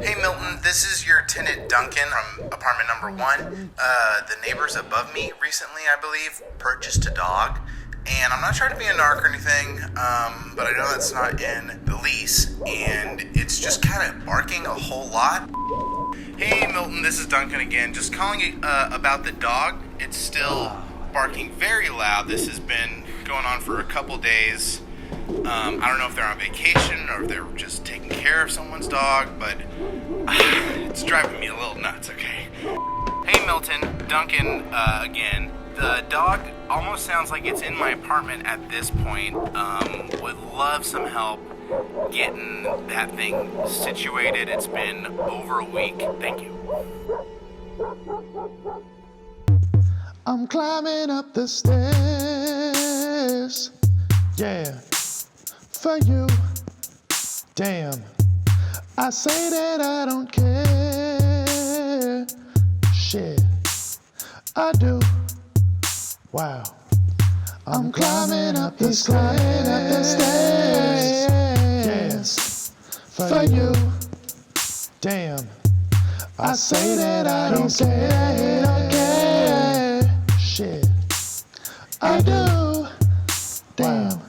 Hey Milton, this is your tenant Duncan from apartment number 1. The neighbors above me recently, I believe, purchased a dog. And I'm not trying to be a narc or anything, but I know that's not in the lease. And it's just kind of barking a whole lot. Hey Milton, this is Duncan again. Just calling you about the dog. It's still barking very loud. This has been going on for a couple days. I don't know if they're on vacation or if they're just taking care of someone's dog, but it's driving me a little nuts, okay? Hey Milton, Duncan again. The dog almost sounds like it's in my apartment at this point. Would love some help getting that thing situated. It's been over a week. Thank you. I'm climbing up the stairs, yeah, for you, damn. I say that I don't care, shit, I do, wow. I'm climbing up the stairs, yes, for you, damn. I say that I don't care, shit, I do, damn.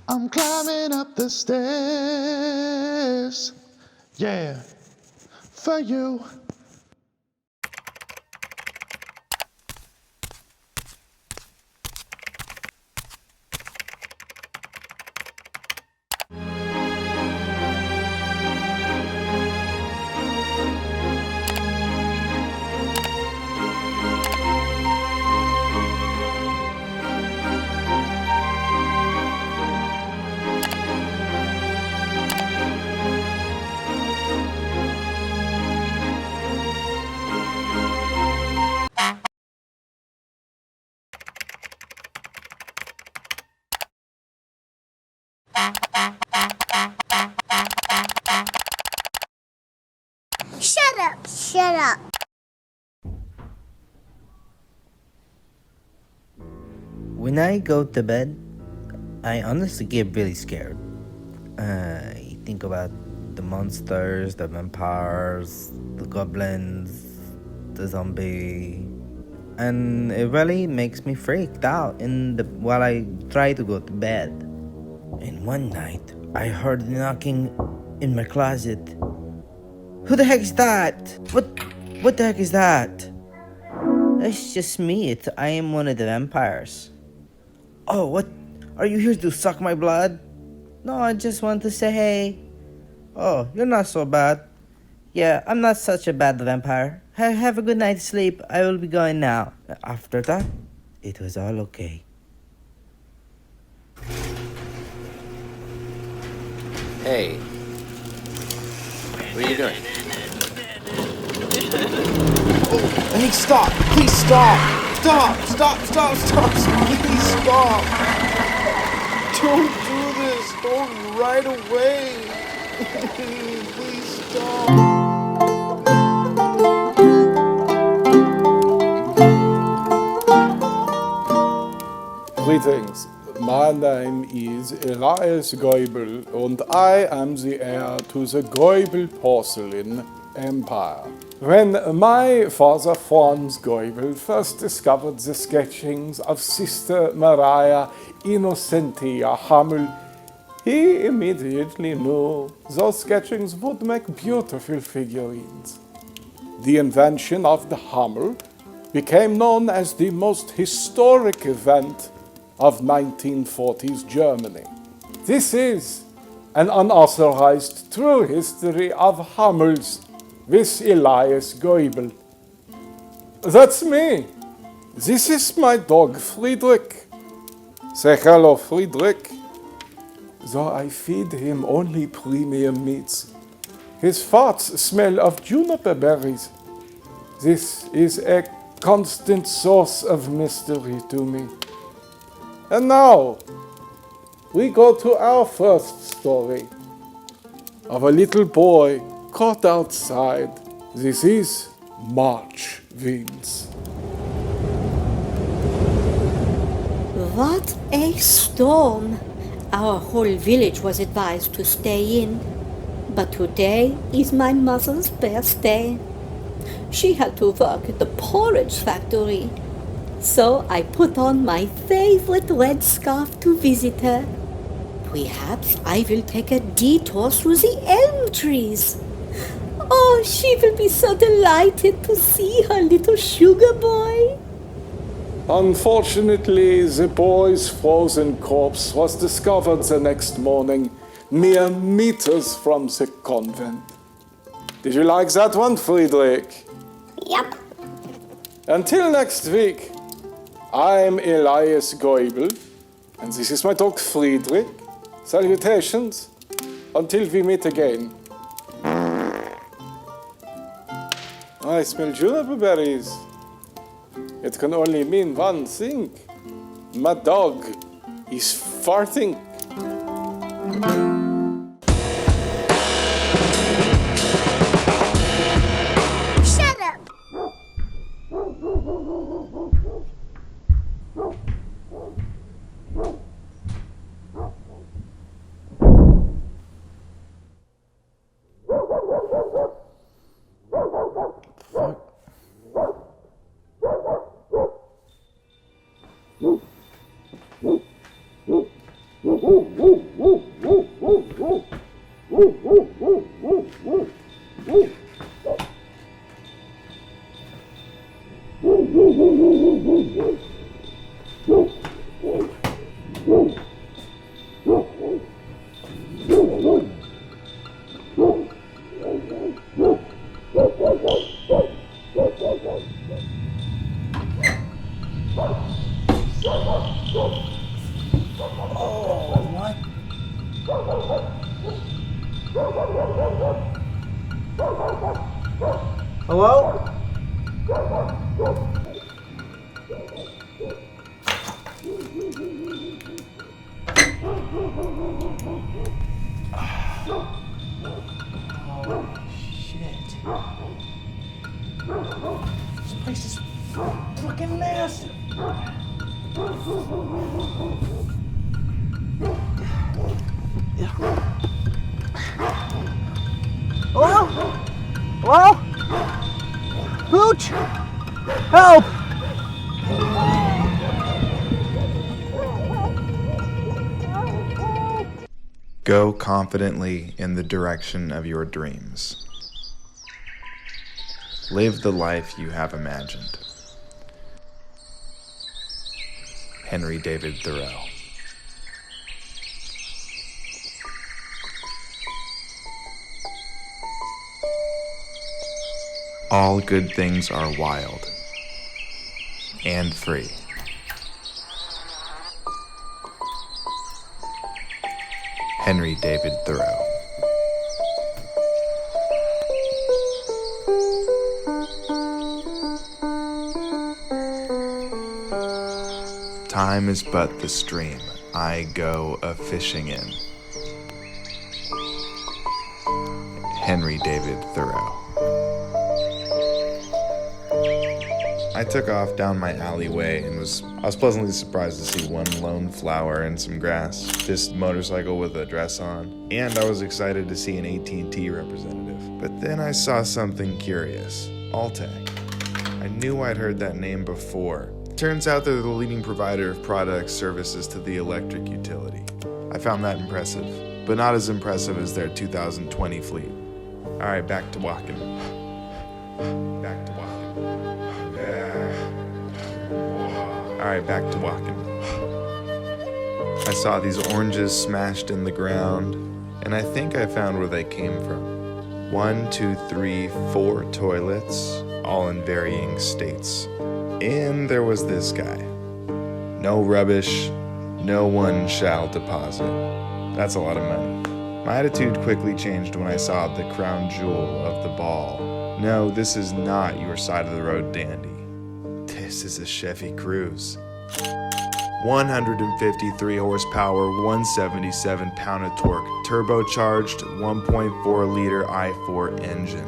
I'm climbing up the stairs, yeah, for you. Shut up. When I go to bed, I honestly get really scared. I think about the monsters, the vampires, the goblins, the zombie, and it really makes me freaked out while I try to go to bed. And one night, I heard knocking in my closet. Who the heck is that? What the heck is that? It's just me. I am one of the vampires. Oh, what? Are you here to suck my blood? No, I just want to say hey. Oh, you're not so bad. Yeah, I'm not such a bad vampire. Have a good night's sleep. I will be going now. After that, it was all okay. Hey. What are you doing? Hey, stop! Please stop! Stop! Please stop! Don't do this! Don't right away! Please stop! Greetings. My name is Elias Goebel, and I am the heir to the Goebel porcelain empire. When my father Franz Goebel first discovered the sketchings of Sister Maria Innocentia Hummel, he immediately knew those sketchings would make beautiful figurines. The invention of the Hummel became known as the most historic event of 1940s Germany. This is an unauthorized true history of Hummels with Elias Goebel. That's me. This is my dog Friedrich. Say hello, Friedrich. Though I feed him only premium meats, his farts smell of juniper berries. This is a constant source of mystery to me. And now, we go to our first story of a little boy caught outside. This is March winds. What a storm! Our whole village was advised to stay in. But today is my mother's birthday. She had to work at the porridge factory. So I put on my favorite red scarf to visit her. Perhaps I will take a detour through the elm trees. Oh, she will be so delighted to see her little sugar boy. Unfortunately, the boy's frozen corpse was discovered the next morning, mere meters from the convent. Did you like that one, Friedrich? Yep. Until next week, I'm Elias Goebel, and this is my dog Friedrich. Salutations, until we meet again. I smell juniper berries. It can only mean one thing. My dog is farting. Shut up. Hello? Shit. This place is fucking massive. Hello? Hello? Pooch! Help! Go confidently in the direction of your dreams. Live the life you have imagined. Henry David Thoreau. All good things are wild and free. Henry David Thoreau. Time is but the stream I go a-fishing in. Henry David Thoreau. I took off down my alleyway and I was pleasantly surprised to see one lone flower and some grass, this motorcycle with a dress on, and I was excited to see an AT&T representative. But then I saw something curious. Alltech. I knew I'd heard that name before. Turns out they're the leading provider of products services to the electric utility. I found that impressive, but not as impressive as their 2020 fleet. Alright, back to walking. Back to walking. Alright, back to walking. I saw these oranges smashed in the ground, and I think I found where they came from. 1, 2, 3, 4 toilets, all in varying states. And there was this guy. No rubbish, no one shall deposit. That's a lot of money. My attitude quickly changed when I saw the crown jewel of the ball. No, this is not your side of the road dandy. This is a Chevy Cruze. 153 horsepower, 177 pound of torque, turbocharged 1.4 liter i4 engine.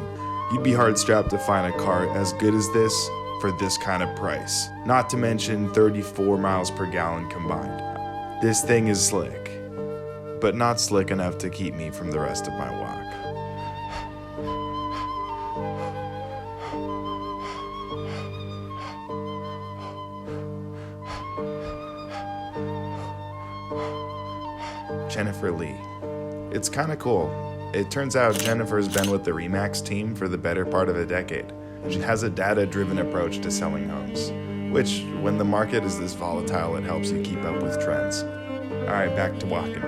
You'd be hard strapped to find a car as good as this for this kind of price. Not to mention 34 miles per gallon combined. This thing is slick, but not slick enough to keep me from the rest of my walk. Jennifer Lee. It's kinda cool. It turns out Jennifer's been with the RE/MAX team for the better part of a decade. She has a data-driven approach to selling homes, which, when the market is this volatile, it helps you keep up with trends. Alright, back to walking.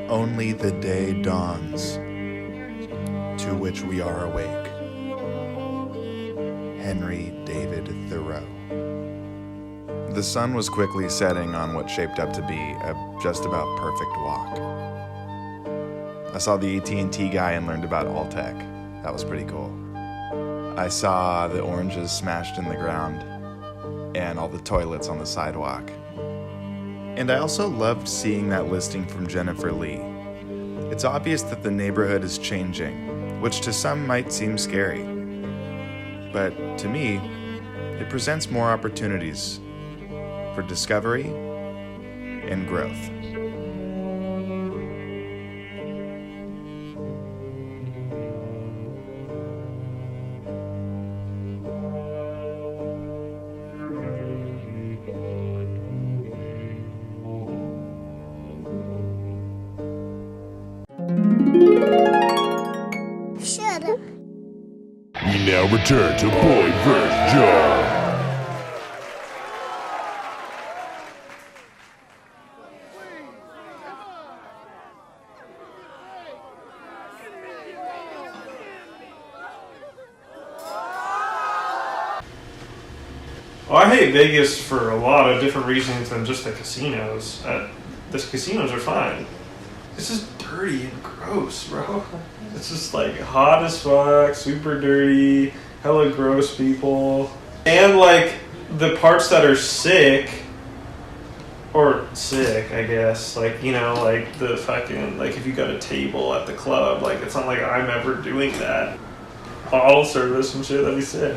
Only the day dawns, to which we are awake. Henry David Thoreau. The sun was quickly setting on what shaped up to be a just about perfect walk. I saw the AT&T guy and learned about Alltech. That was pretty cool. I saw the oranges smashed in the ground and all the toilets on the sidewalk. And I also loved seeing that listing from Jennifer Lee. It's obvious that the neighborhood is changing, which to some might seem scary. But to me, it presents more opportunities for discovery and growth. Shut up. We now return to Boy vs. Joe. Well, I hate Vegas for a lot of different reasons than just the casinos. The casinos are fine. This is dirty and gross, bro. It's just like hot as fuck, super dirty, hella gross people. And like the parts that are sick, I guess, like, you know, like the fucking, like if you got a table at the club, like it's not like I'm ever doing that. Bottle service and shit, that'd be sick.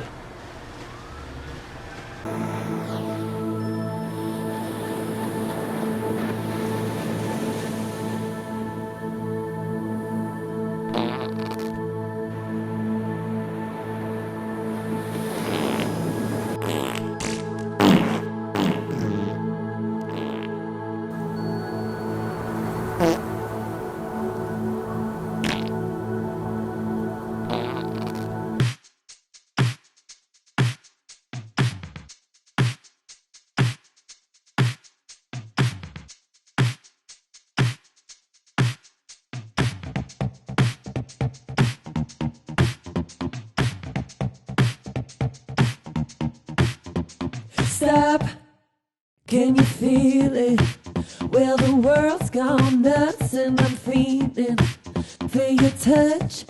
Stop, can you feel it? Well, the world's gone nuts and I'm feeling. Feel your touch,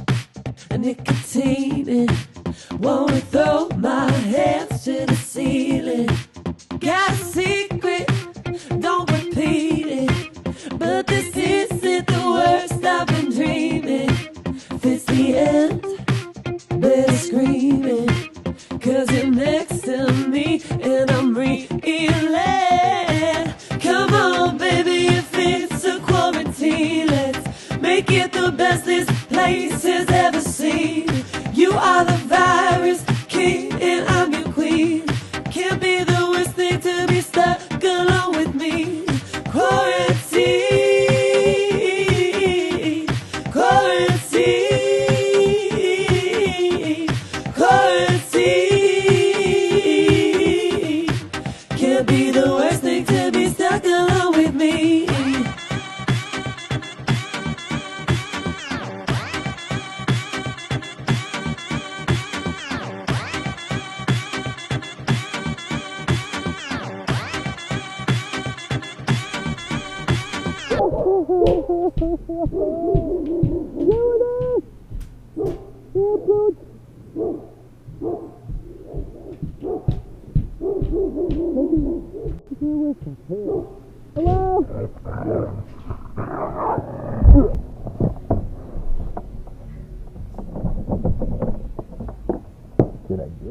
nicotine it. Wanna throw my hands to the ceiling. Got a secret, don't repeat it. But this isn't the worst I've been dreaming. If it's the end, better scream it. 'Cause you're next to me and I'm reeling. Come on, baby, if it's a quarantine, let's make it the best this place has ever seen. You are the virus king and I'm your queen. Can't be the worst thing to be stuck alone with me. Quarantine, quarantine, quarantine. Can't be the worst thing to be stuck alone with me.